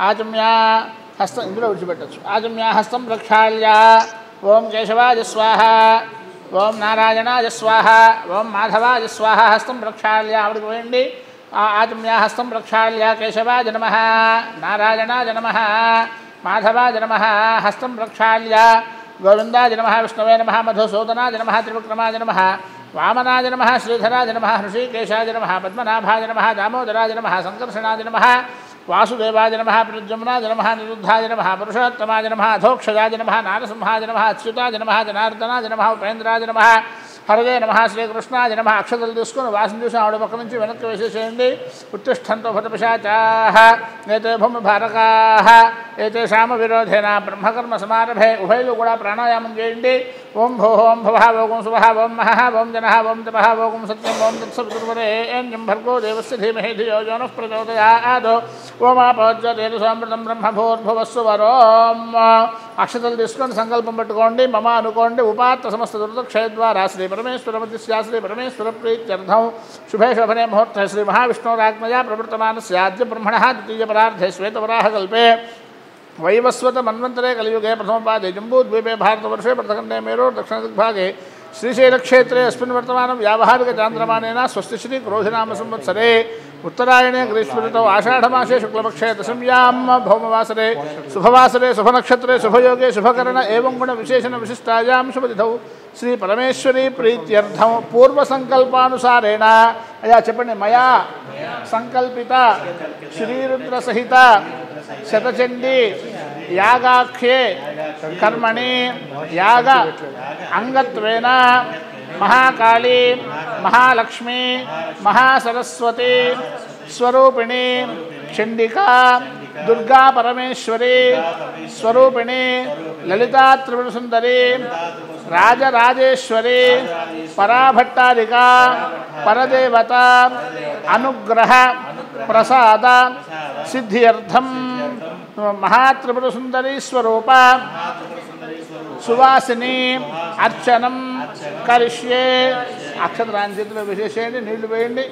ఆచమ్య హస్తం ఇందులో విడిచిపెట్టచ్చు. ఆచమ్య హస్తం ప్రక్షాళ్య ఓం కేశవాయ స్వాహ, ఓం నారాయణాయ స్వాహ, ఓం మాధవాయ స్వాహ. హస్తం ప్రక్షాళ్య ఆవిడకి వేయండి. ఆచమ్య హస్తం ప్రక్షాళ్య కేశవాయ నమః, నారాయణాయ నమః, మాధవాయ నమః. హస్తం ప్రక్షాళ్య గోవిందాయ నమః, విష్ణవే నమః, మధుసూదనాయ నమః, త్రివిక్రమాయ నమః, వామనాయ నమః, శ్రీధరాయ నమః, హృషీకేశాయ నమః, పద్మనాభాయ నమః, దామోదరాయ నమః, సంకర్షణాయ నమః, వాసుదేవాయ నమః, ప్రద్యుమ్నాయ నమః, నిరుద్ధాయ నమః, పురుషోత్తమాయ నమః, అధోక్షజాయ నమః, నారసింహాయ నమః, అచ్యుతాయ నమః, జనార్దనాయ నమః, ఉపేంద్రాయ నమః, హరదే నమః, శ్రీకృష్ణాయ నమః. అక్షతలు తీసుకుని వాసన చూసి ఆవిడ పక్క నుంచి వెనక్కి వేసేసేయండి. ఉత్తిష్టంతో భూతపిశాచాః ఏతే భూమిభారకాః ఏతేషామ విరోధేన బ్రహ్మకర్మ సమారభే. ఉభయలు కూడా ప్రాణాయామం చేయండి. ఓం భూః ఓం భువః ఓం శుభః ఓం మహః ఓం జనః ఓం తపః ఓం సత్యం ఓం తత్సవితుర్వరేణ్యం భర్గో దేవస్య ధీమహి ధియో యో నః ప్రచోదయాత్. ఓమాపోజ్యోతిర్సమృతం బ్రహ్మభూర్భువస్సు వరోం. అక్షతలు తీసుకొని సంకల్పం పెట్టుకోండి. మమ అనుకోండి. ఉపాత్త సమస్త దుర్దక్షయద్వారా శ్రీ పరమేశ్వరమతిస్యా శ్రీ పరమేశ్వర ప్రీత్యర్థం శుభే శోభనే ముహూర్తే శ్రీ మహావిష్ణోరాజ్ఞయా ప్రవర్తమానస్యాద్య బ్రహ్మణः ద్వితీయ పరార్ధే శ్వేతవరాహకల్పే వైవస్వత మన్వంతరే కలియుగే ప్రథమపాదే జంబూద్వీపే భారతవర్షే ప్రథఖण्डे मेरोर् दक्षिणदिग्भागे श्रीशैलक्षेत्रे अस्मिन् वर्तमानं व्यावहारिकचान्द्रमानेन स्वस्ति श्री क्रोधिनाम संवत्सरे उत्तरायणे ग्रीष्मऋतौ आषाढमासे शुक्लपक्षे दशम्यां भौमवासरे शुभवासरे शुभनक्षत्रे शुभयोगे शुभकरण एवं गुण विशेषण विशिष्टायां शुभतिथौ श्री परमेश्वरी प्रीत्यर्थं पूर्वसंकल्पानुसारेण अया चेप्पंడి मया संकल्पित श्रीरुद्र सहित शतचंडी यागाख्ये कर्मणि याग अंगत्वेन महाकाली महालक्ष्मी महासरस्वती स्वरूपिणी चंडिका दुर्गा परमेश्वरी स्वरूपिणी ललिता त्रिपुरसुंदरी राजराजेश्वरी पराभट्टारिका परदेवता अनुग्रह प्रसाद सिद्ध्यर्थम महात्रिपुरसुंदरी स्वरूप सुवासिनी अर्चनम करिष्ये. अक्षराన్ని చేతిలో వేసేయండి. నీళ్లు వేయండి.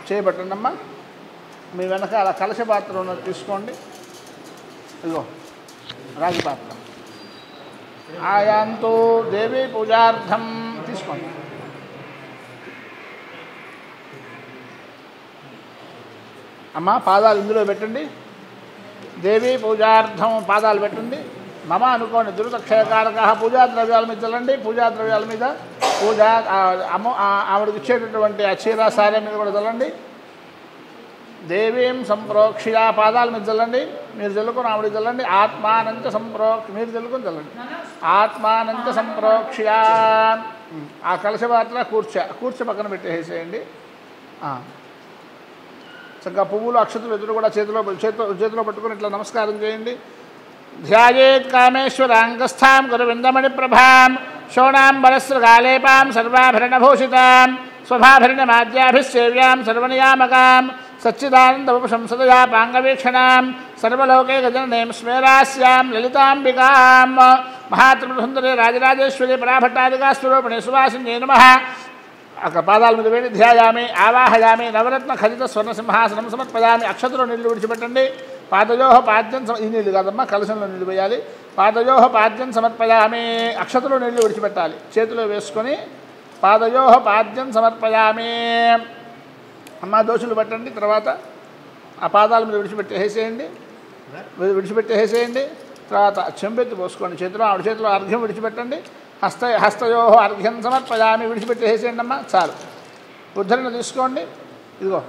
చేయబట్టండమ్మా. మీ వెనక అలా కలశ పాత్ర ఉన్నది తీసుకోండి. ఇదిగో రాగి పాత్ర. ఆయాంతో దేవీ పూజార్థం తీసుకోండి. అమ్మ పాదాలు ఇందులో పెట్టండి. దేవీ పూజార్థం పాదాలు పెట్టండి. మమ అనుకోండి. దురితక్షయకారక పూజా ద్రవ్యాల మీద చల్లండి. పూజా ద్రవ్యాల మీద పూజ ఆవిడకి ఇచ్చేటటువంటి ఆ చీర సారే మీద కూడా చల్లండి. దేవీం సంప్రోక్షియ పాదాల మీద చల్లండి. మీరు చల్లుకొని ఆవిడ చల్లండి. ఆత్మానంత మీరు చల్లుకొని చల్లండి. ఆత్మానంత సంప్రోక్షియ. ఆ కలశ పాత్ర కూర్చ పక్కన పెట్టేసేయండి. చక్కగా పువ్వులు అక్షతలు ఎదురు కూడా చేతిలో పట్టుకొని ఇట్లా నమస్కారం చేయండి. ధ్యాయేత్ కామేశ్వరాంగస్థాం గురువిందమణి ప్రభాం శోణాంబరస్రగాలేపాం సర్వాభరణభూషితాం స్వభాభరణమాద్యాభిసేవ్యాం సర్వనియామకాం సచ్చిదానందవపుషంసదయా పాంగవీక్షణాం సర్వలోకే గజననేం స్మేరాస్యాం లలితాంబికాం మహాత్రిపురసుందరి రాజరాజేశ్వరి పరాభట్టాదికా స్వరూపిణి సువాసిన్యై నమః. అక్కడ పాదాల మీద వేడి ధ్యాయామి ఆవాహయామి నవరత్న ఖచ్చిత స్వర్ణ సింహాసనం సమర్పయామి. అక్షతలో నీళ్లు విడిచిపెట్టండి. పాదయోహ పాద్యం ఈ నీళ్ళు కాదమ్మా, కలశంలో నీళ్లు వేయాలి. పాదయోహ పాద్యం సమర్పయామి. అక్షతలో నీళ్లు విడిచిపెట్టాలి. చేతిలో వేసుకొని పాదయోహ పాద్యం సమర్పయామి. అమ్మ దోషులు పెట్టండి. తర్వాత ఆ పాదాల మీద విడిచిపెట్టేసేయండి. తర్వాత చెంబెత్తి పోసుకోండి. చేతిలో ఆవిడ చేతిలో అర్ఘ్యం విడిచిపెట్టండి. హస్తయో అర్ఘ్యం సమర్పయామి. విడిచిపెట్టేసేయండి అమ్మ. చాలు. ఉద్ధరణ తీసుకోండి. ఇదిగో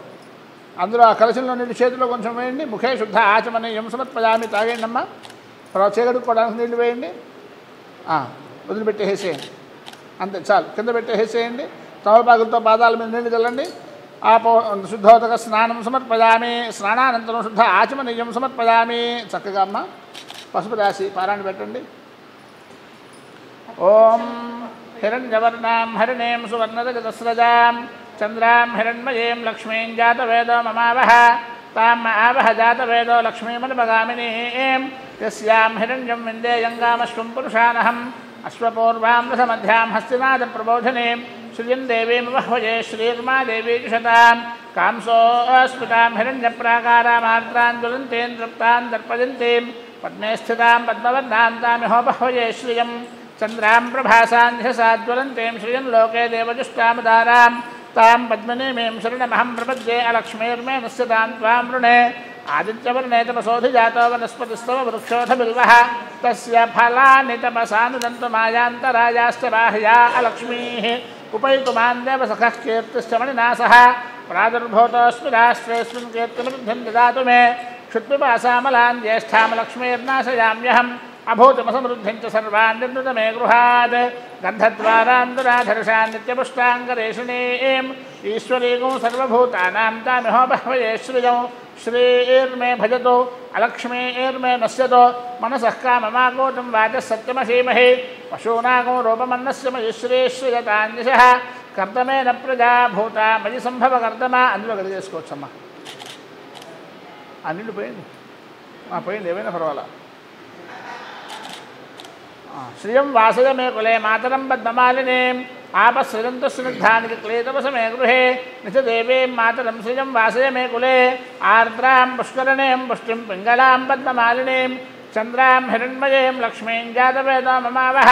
అందులో ఆ కలశంలో నీళ్ళు చేతిలో కొంచెం వేయండి. ముఖే శుద్ధ ఆచమనీయం సమర్పయామి. తాగేయండి అమ్మ. తర్వాత చేగడుక్కోవడానికి నీళ్ళు వేయండి. వదిలిపెట్టేసేయండి. అంతే చాలు. కింద పెట్టేసేయండి. తమలపాకులతో పాదాల మీద నీళ్ళు చల్లండి. శుద్ధోదక స్నానం సమర్పయామి. స్నానానంతరం శుద్ధ ఆచమనీయం సమర్పయామి. చక్కగా అమ్మ పసుపు రాసి పారాన్ని పెట్టండి. ఓం హిరణ్యవర్ణాం హరిణీం సువర్ణరజతస్రజాం చంద్రాం హిరణ్మయీం లక్ష్మీం జాతవేదో మమావహ తాం ఆవహ జాతవేదో లక్ష్మీమనుపగామినీం యస్యాం హిరణ్యం విందేయం గామశ్వం పురుషానహం అశ్వపూర్వాం రథమధ్యాం హస్తినాద ప్రబోధినీం శ్రియం దేవీమవహ్వజే శ్రీర్మా దేవీ చుషతాం కాంసోస్మితాం హిరణ్యప్రాకారామాత్రాం జ్వలంతీం తృప్తాం దర్పయంతీం పద్మే స్థితాం పద్మవర్ణాం తామిహోపహ్వజే శ్రియం చంద్రాం ప్రభాసాం ధ్యసాజ్వలంతీం శ్రియం లోకే దేవజుష్టాముదారాం తాం పద్మనీమీం శరణమహం ప్రపద్యే అలక్ష్మీర్మే నశ్యతాం త్వాం వృణే ఆదిత్యవర్ణే తపసోధిజాతో వనస్పతిస్తవ వృక్షోథ బిల్వః తస్య ఫలాని తపసానుదంతు మాయాంతరాయాశ్చ బాహ్యా అలక్ష్మీః ఉపైతుమాన్ దేవసఖః కీర్తిశ్చ మణినాసః ప్రాదుర్భూతోऽస్మి రాష్ట్రేऽస్మిన్ కీర్తిమృద్ధిం దదాతు మే క్షుత్పిపాసామలాన్ జ్యేష్ఠాం లక్ష్మీర్నాశయామ్యహం అభూతమసమృద్ధిం చ సర్వాన్ నిర్ణుత మే గృహాత్ గంధద్వారాన్ దురాధర్షాన్ నిత్యపుష్టాంగరేషిణీం ఈశ్వరీగం సర్వభూతానాం తామిహోపహ్వయే శ్రియం శ్రీర్మే భజతో అలక్ష్మీర్మే నశ్యతో మనసః కామమాగోతం వాచः సత్యమసీమహి పశూనాగం రూపమన్నస్య మయి శ్రీశ్రియతాన్యశః కర్తమేన ప్రజా భూత మయి సంభవ కర్తమా అందులో గది చేసుకోవచ్చమ్మా అన్నింటి పోయింది పోయింది ఏమైనా పర్వాలా శ్రియం వాసయ మే కులే మాతరం పద్మమాలినీం ఆపసృజంతు స్నిగ్ధానికి క్లేతవసమే గృహే నిచదేవీం మాతరం శ్రియం వాసయ మే కులే ఆర్ద్రాం పుష్కరణీం పుష్టిం పింగళాం పద్మమాలినీం చంద్రాం హిరణ్మయీం లక్ష్మీం జాతవేదో మమావహ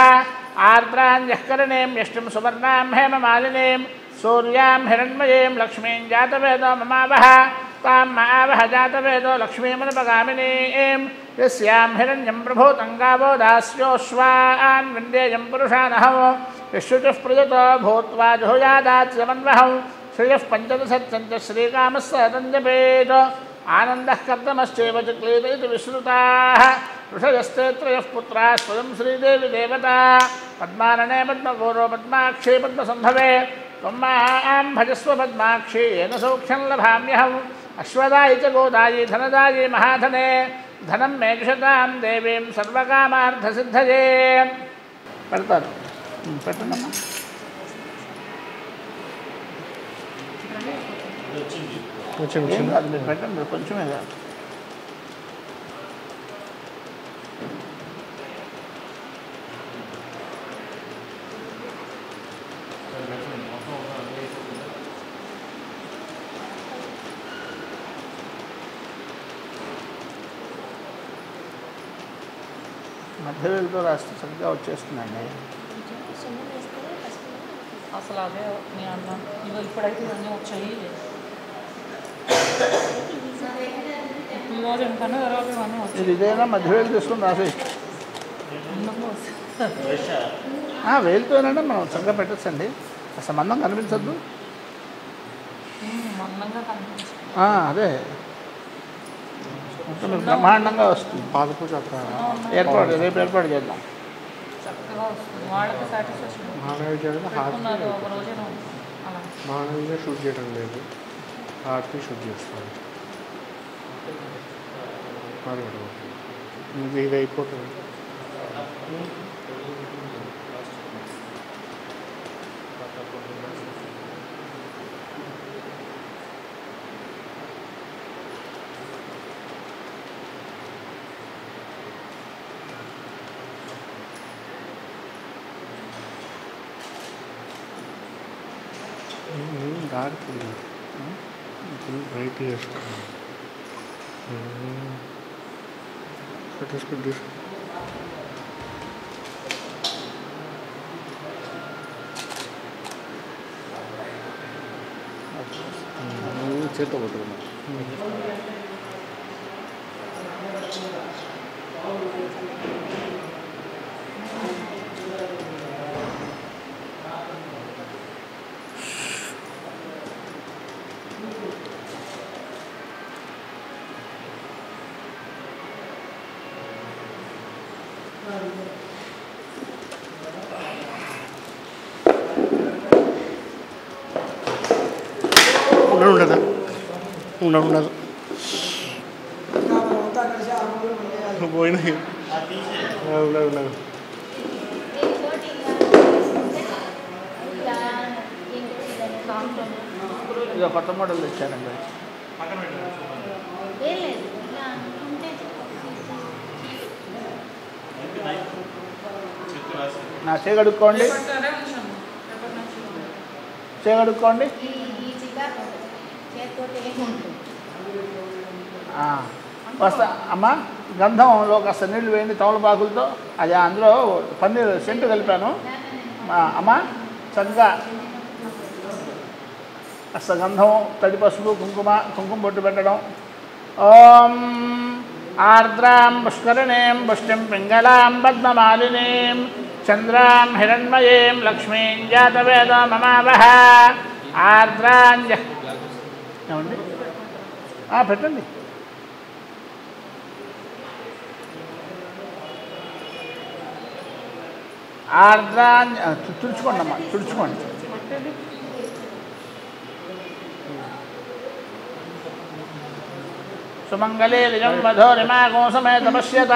ఆర్ద్రాంజఃకరణీం యష్టిం సువర్ణాం హేమమాలినీం సూర్యాం హిరణ్మయీం లక్ష్మీం జాతవేదో మమావహ తాం మావహ జాతవేదో లక్ష్మీమనుపగామినీం యస్యాం హిరణ్యం ప్రభూతం గావో దాస్యోశ్వాన్ విందేయం పురుషానహం విశ్రుచుః ప్రజతో భూత్వా జుహుయాదాత్యమన్వహం శ్రియః పంచదశచ్చంచ శ్రీకామస్య తంజపేత ఆనందః కర్తమశ్చైవ చ క్లీత ఇతి విశ్రుతాః ఋషయస్తే త్రయః పుత్రాः స్వయం శ్రీదేవి దేవతా పద్మాననే పద్మగౌరో పద్మాక్షే పద్మసంభవే త్వం మాం భజస్వ పద్మాక్షి येन సౌఖ్యం లభామ్యహం అశ్వదాయి చ గోదాయి ధనదాయి మహాధనే ధనం మే క్షతాం దేవీం సర్వకామార్థసిద్ధయే పెడతారు పెట్టండమ్మా అది మీరు పెట్టండి కొంచెమే కాదు మధ్యవేళతో రాస్తే చక్కగా వచ్చేస్తుందండి అసలు అదే నేను అన్నాను ఇవి ఇప్పుడైతే ఇవన్నీ వచ్చాయి ఈరోజు ఎంతనే తర్వాత ఇవన్నీ వచ్చాయి ఇది ఇదేనా మధ్యవేలు తీసుకుని రాసి వేలుతోనంటే మనం చక్కగా పెట్టచ్చండి అసలు మందం కనిపించద్దు మందంగా కనిపించదు అదే మొత్తం బ్రహ్మాండంగా వస్తుంది పాదపూజ ఏర్పాటు రేపు ఏర్పాటు చేద్దాం చక్కగా వస్తుంది వాళ్ళకి సాటిస్ఫాక్షన్ మహానవి చేయడం ఒక రోజే అలా మహానవిగా షూట్ చేయడం లేదు హార్ట్ని షూట్ చేస్తాను ఇది అయిపోతుంది డార్క్ బ్రైట్ చేసుకున్నాను పెట్టేసుకుంటే చేత పట్టుకున్నాను ఉండదు ఉండదు పోయినాయి ఉండదు ఉండదు ఇదో కొత్త మోడల్ తెచ్చానండి నా చేయగడుక్కోండి, రేపటితోనే ఉంచాము. రేపటి నుంచి చేయగడుక్కోండి. వస్తా అమ్మా, గంధంలో కాస్త నీళ్ళు వేయండి తమలపాకులతో. అది అందులో పన్నీర్ సెంటు కలిపాను. అమ్మ చక్కగా కాస్త గంధం, తడి పసుపు, కుంకుమ బొట్టు పెట్టడం. ఓం ఆర్ద్రాం పుష్కరిణీం పుష్టిం పింగళాం పద్మమాలినీం చంద్రాం హిరణ్మయీం లక్ష్మీం జాతవేదో మమావహ. ఆర్ద్రాంజ ఏమండి పెట్టండి. ఆర్ద్రాంజ తుడుచుకోండి అమ్మా, తుడుచుకోండి. సుమంగళే నిజం వధోరిమాగో సమేత పశ్యత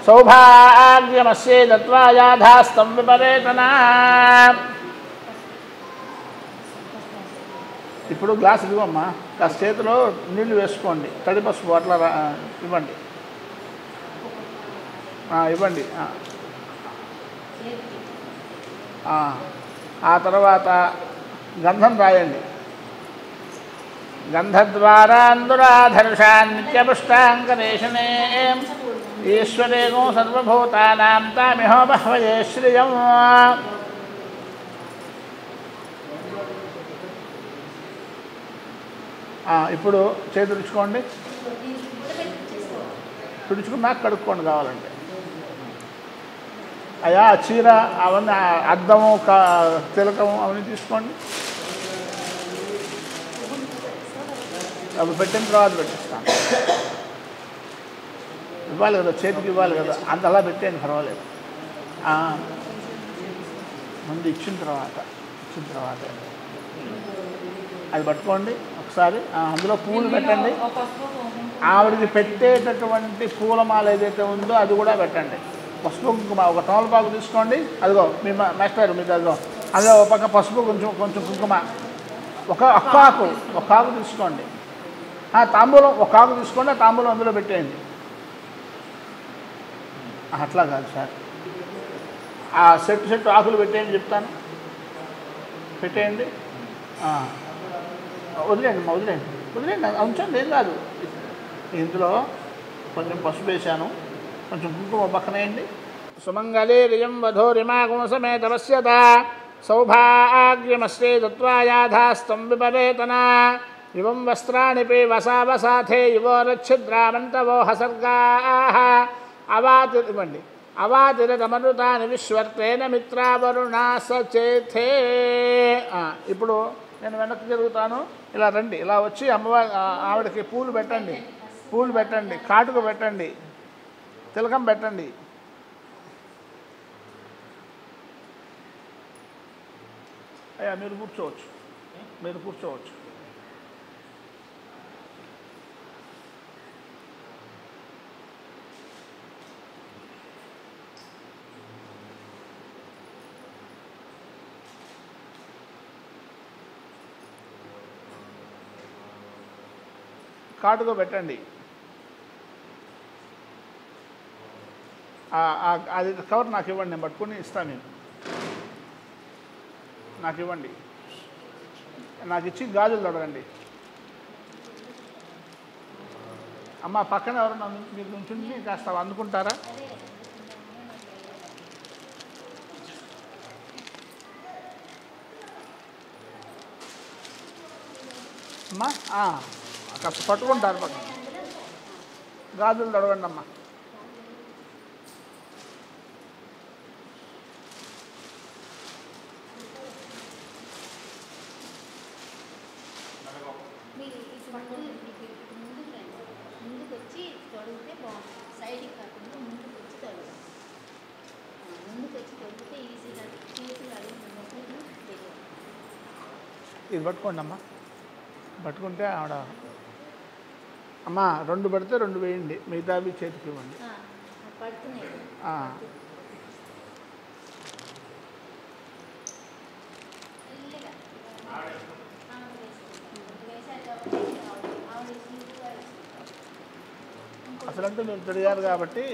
సౌభాగ్యమస్యే దత్వా యాధాస్తం విపరేతనా. ఇప్పుడు గ్లాస్ ఇవ్వమ్మా, కాస్త చేతిలో నీళ్లు వేసుకోండి, తడి పసుపు అట్లా ఇవ్వండి, ఇవ్వండి. ఆ తర్వాత గంధం రాయండి. గంధద్వారాందురాధర్షాన్ నిత్యపుష్టాంకరేషణే ఈశ్వరేగో సర్వభూతానాం తామిహో బహ్వయే శ్రియం. ఇప్పుడు చేతి తుడుచుకోండి. తుడుచుకున్నాక కడుక్కోండి కావాలంటే. అయ్యా చీర అవన్నీ అద్దము తిలకము అవన్నీ తీసుకోండి. అవి పెట్టిన తర్వాత పెట్టిస్తాను. ఇవ్వాలి కదా, చేతికి ఇవ్వాలి కదా, అంతలా పెట్టేయండి పర్వాలేదు. ముందు ఇచ్చిన తర్వాత అది పట్టుకోండి ఒకసారి. అందులో పూలు పెట్టండి. ఆవిడికి పెట్టేటటువంటి పూలమాల ఏదైతే ఉందో అది కూడా పెట్టండి. పసుపు కుంకుమ ఒక తమలపాకు తీసుకోండి. అదిగో మీ మాస్టర్ మీకు అదిగో అందులో ఒక పక్క పసుపు, కొంచెం కుంకుమ, ఒక ఆకు తీసుకోండి. తాంబూలం ఒక ఆకు తీసుకోండి, ఆ తాంబూలం అందులో పెట్టేయండి. అట్లా కాదు సార్, ఆ సెట్ ఆకులు పెట్టేయండి చెప్తాను. పెట్టేయండి. వదిలేండి ఉంచండి, ఏం కాదు. ఇందులో కొంచెం పసుపు వేసాను, కొంచెం కుంకుమ పక్కనేయండి. సుమంగళే రియం వధోరిమాగో సమేత పశ్యత సౌభాగ్యమస్యే దత్వా యాధాస్తం విపరేతనా. ఇవం వస్త్రాణి వసావసాథే యువోరచ్ఛిద్రామంతవో హసర్గాః అవాతిరివ్వండి. అవాతిరతమరుతాని విశ్వర్తేన మిత్రావరుణా సచేథే. ఇప్పుడు నేను వెనక్కి జరుగుతాను, ఇలా రండి. ఇలా వచ్చి అమ్మవారి ఆవిడకి పూలు పెట్టండి, కాటుక పెట్టండి, తిలకం పెట్టండి. అయ్యా మీరు కూర్చోవచ్చు. కాటుగా పెట్టండి. అది కవర్ నాకు ఇవ్వండి, నేను పట్టుకుని ఇస్తాను. నేను నాకు ఇవ్వండి, నాకు ఇచ్చి గాజులు తొడగండి. అమ్మ పక్కన ఎవరన్నా మీరు నుంచుండి కాస్త అందుకుంటారా? అమ్మా కాస్త పట్టుకుంటారు, పక్కన గాజులు తొడగండి అమ్మా. ఇది పట్టుకోండి అమ్మా, పట్టుకుంటే ఆవిడ అమ్మా 2 పెడితే 2 వేయండి, మిగతావి చేతికి ఇవ్వండి. అసలంటే మీరు తిరిగారు కాబట్టి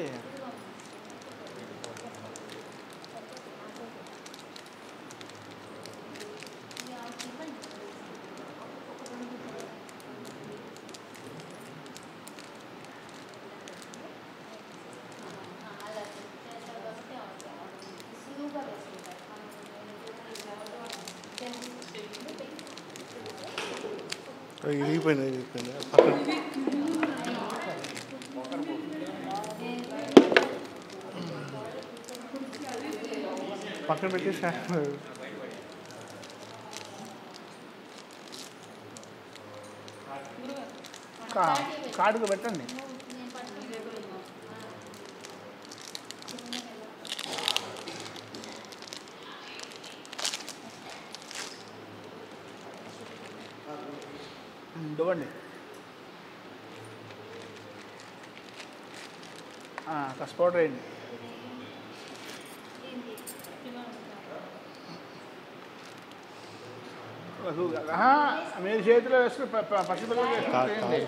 ఇరిగిపోయింది పక్కన పక్కన పెట్టేసి కాడుకు పెట్టండి. ఇవ్వండి. కస్పోర్ట్ వేయండి. మీరు చేతిలో వేసుకుని పసిపిల్లలు వేసుకుంటే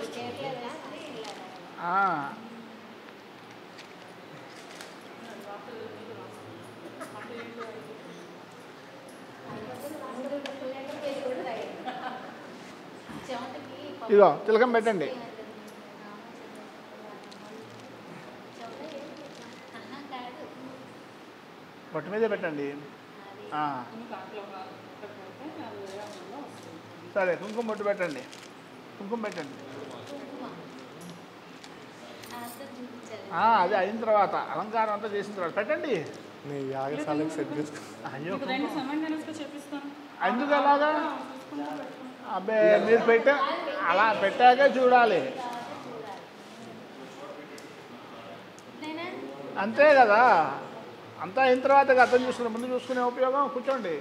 ఇదిగో తిలకం పెట్టండి. పొట్టు మీదే పెట్టండి. సరే కుంకుమ బొట్టు పెట్టండి. కుంకుమ పెట్టండి. అది అయిన తర్వాత అలంకారం అంతా చేసిన తర్వాత పెట్టండి. ఎందుకు అలాగా? అబ్బే మీరు అలా పెట్టాకే చూడాలి అంతే కదా. అంతా అయిన తర్వాత అర్థం చూసుకునే ముందు చూసుకునే ఉపయోగం. కూర్చోండి.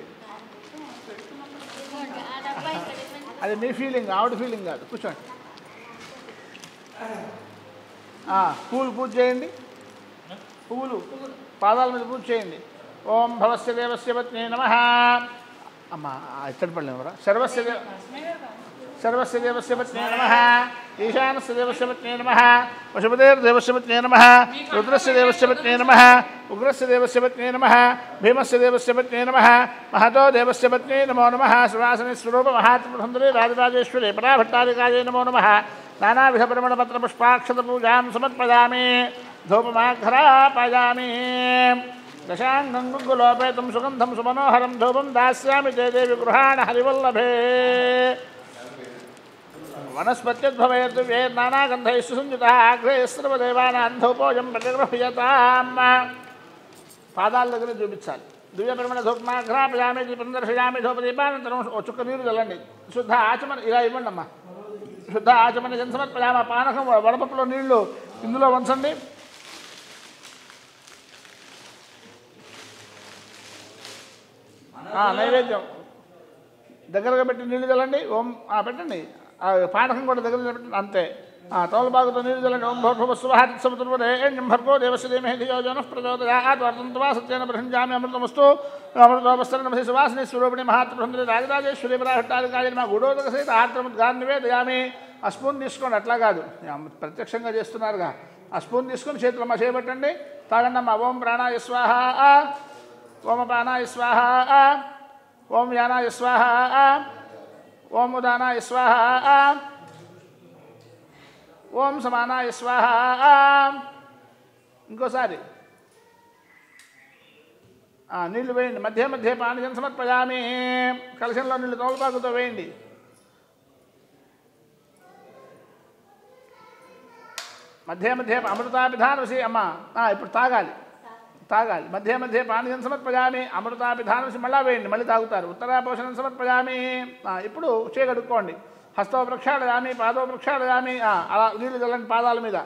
అది మీ ఫీలింగ్, ఆవిడ ఫీలింగ్ కాదు. కూర్చోండి. పువ్వులు పూజ చేయండి. పువ్వులు పాదాల మీద పూజ చేయండి. ఓం భవస్య దేవస్య పత్నే నమః. అమ్మా ఇత్తడి పళ్ళు ఎవరా? సర్వస్య దేవస్య పత్నే నమః. ఈశానస్య దేవస్య పత్నే నమః. పశుపతేర్దేవస్య పత్నే నమః. రుద్రస్య దేవస్య పత్నే నమః. ఉగ్రస్య దేవస్య పత్నే నమః. భీమస్య దేవస్య పత్నే నమః. మహతో దేవస్య పత్నే నమో నమః. సువాసనే స్వరూప మహాత్మసుందరే రాజరాజేశ్వరే పరాభట్టారికాయే నమో నమః. నానావిధ పరిమళపత్ర పుష్పాక్షత పూజాం సమర్పయామి. ధూపమాఘ్రాపయామి. దశాంగం గుగ్గులోపేతం సుగంధం సుమనోహరం ధూపం దాస్యామి తే దేవి గృహాణ హరివల్లభే. వనస్పత్యుద్భవేద్వే నానాగంధైస్సు సంయుతః ఆగ్రే సర్వదేవానాం ధూపోజం ప్రతిగృహ్యతాం. పాదాల దగ్గర చూపించాలి. దివ్య పరిమళ ధూపమాఘ్రాపయామి. దీపం దర్శయామి. ధూపదీపానంతరం చుక్క నీరు చల్లండి. శుద్ధ ఆచమన ఇలా ఇవ్వండి అమ్మా. శుద్ధ ఆచమన జన్ సమర్పయామ. పానకం వడపప్పులో నీళ్లు ఇందులో వంచండి. నైవేద్యం దగ్గరగా పెట్టి నీళ్లు చల్లండి. ఓం పెట్టండి. పానకం కూడా దగ్గర పెట్టండి. అంతే. తౌలబాగుతో నీళ్లు చల్లండి. ఓం భోర్భువస్సువహాతిత్సముద్రువరేణ్యం భర్గో దేవస్య ధీమహి ధియో జనః ప్రచోదయాత్. వర్ధంత్వా సత్యేన బృహంజామి అమృతమస్తు. అమృతోపస్తరణమసి సువాసిని స్వరూపిణి మహాత్మసుందరి రాజరాజేశ్వరి పరాభట్టారికాయ నమః. గుడోదక సహిత ఆర్ద్రముద్గాన్ నివేదయామి. ఆ స్పూన్ తీసుకోండి. అట్లా కాదు, ప్రత్యక్షంగా చేస్తున్నారుగా. ఆ స్పూన్ తీసుకొని చేతులమ్మ చేయబట్టండి. తాగండమ్మ. ఓం ప్రాణాయ స్వాహ. ఓం అపానాయ స్వాహ. ఓం యానాయ స్వాహ. ఓం ఉదానాయ స్వాహ. ఓం సమానాయ స్వాహ. ఇంకోసారి నీళ్లు వేయండి. మధ్య మధ్య పానీయం సమర్పయామి. కలశంలో నీళ్ళు తోలపాకుతో వేయండి. మధ్య మధ్య అమృతాభిధానసి అమ్మ. ఇప్పుడు తాగాలి. మధ్య మధ్య పానీయం సమర్పయామి. అమృతాభిధానసి మళ్ళా వేయండి. మళ్ళీ తాగుతారు. ఉత్తరాపోషణం సమర్పయామి. ఇప్పుడు చేయగడుక్కోండి. హస్తో ప్రక్షాళయామి. పాదో ప్రక్షాళయామి. అలా నీళ్లు చల్లండి పాదాల మీద.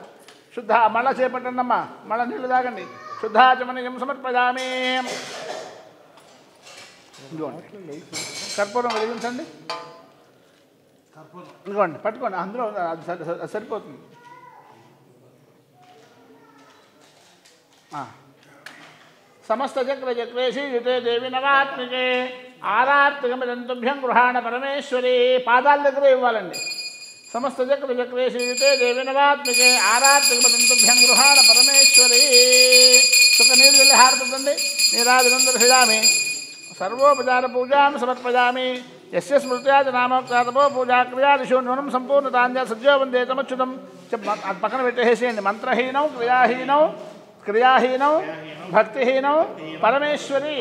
శుద్ధ మళ్ళా చేపట్టండి అమ్మా. మళ్ళీ నీళ్లు తాగండి. శుద్ధాచమనీయం సమర్పయామి. కర్పూరం వెలిగించండి. ఇదిగోండి పట్టుకోండి. అందులో అది సరిపోతుంది. సమస్త చక్ర చక్రేషి యుతే దేవి నవాత్మికే. ఆరాత్మికమిదంతుభ్యం గృహాణ పరమేశ్వరి. పాదాల దగ్గర ఇవ్వాలండి. సమస్త చక్ర చక్రేషి యుతే దేవి నవాత్మికే. ఆరాత్మికమిదంతుభ్యం గృహాణ పరమేశ్వరి. సుఖ నీరు వెళ్ళి హారపడండి. నీరాజనం దర్శయామి. సర్వోపచార పూజాం సమర్పయామి. యస్య స్మృత్యాది నామోక్తాతపో పూజా క్రియాదిషు న్యూనం సంపూర్ణతాంజ సజ్జో వందే తమచ్యుతం. అది పక్కన పెట్టేసేయండి. మంత్రహీనం క్రియాహీనం క్రియాహీనం భక్తిహీనం పరమేశ్వరి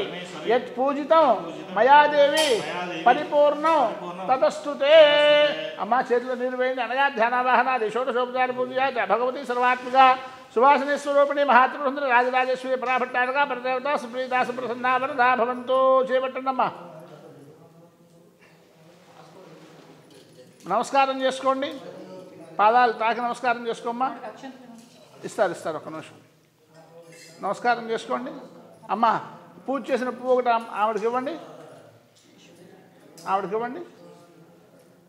యత్ పూజితం మయాదేవి పరిపూర్ణం తతస్తుతే. అమ్మ చేతిలో నీరు వేయండి. అనగా ధ్యానావాహనాది షోడశోపచార పూజ భగవతి సర్వాత్మిక సువాసనే స్వరూపిణి మహాత్మసుందరి రాజరాజేశ్వరి పరాభట్టారగా పరదేవత సుప్రీత సుప్రసన్నా వరదా భవంతో. చేపట్టండమ్మా. నమస్కారం చేసుకోండి. పాదాలు తాకి నమస్కారం చేసుకోమ్మా. ఇస్తారు ఒక నిమిషం. నమస్కారం చేసుకోండి. అమ్మ పూజ చేసిన పువ్వు ఒకటి ఆవిడకి ఇవ్వండి.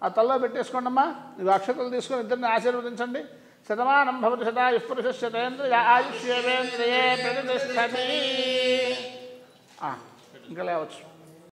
ఆ తల్లో పెట్టేసుకోండి అమ్మా. ఇవి అక్షతలు తీసుకొని ఇద్దరిని ఆశీర్వదించండి. శతమానం భవతి శతాయుః పురుషస్య శతేంద్రియ ఆయుష్యేవేంద్రియే ప్రతిష్టతి. ఇంకా లేవచ్చు.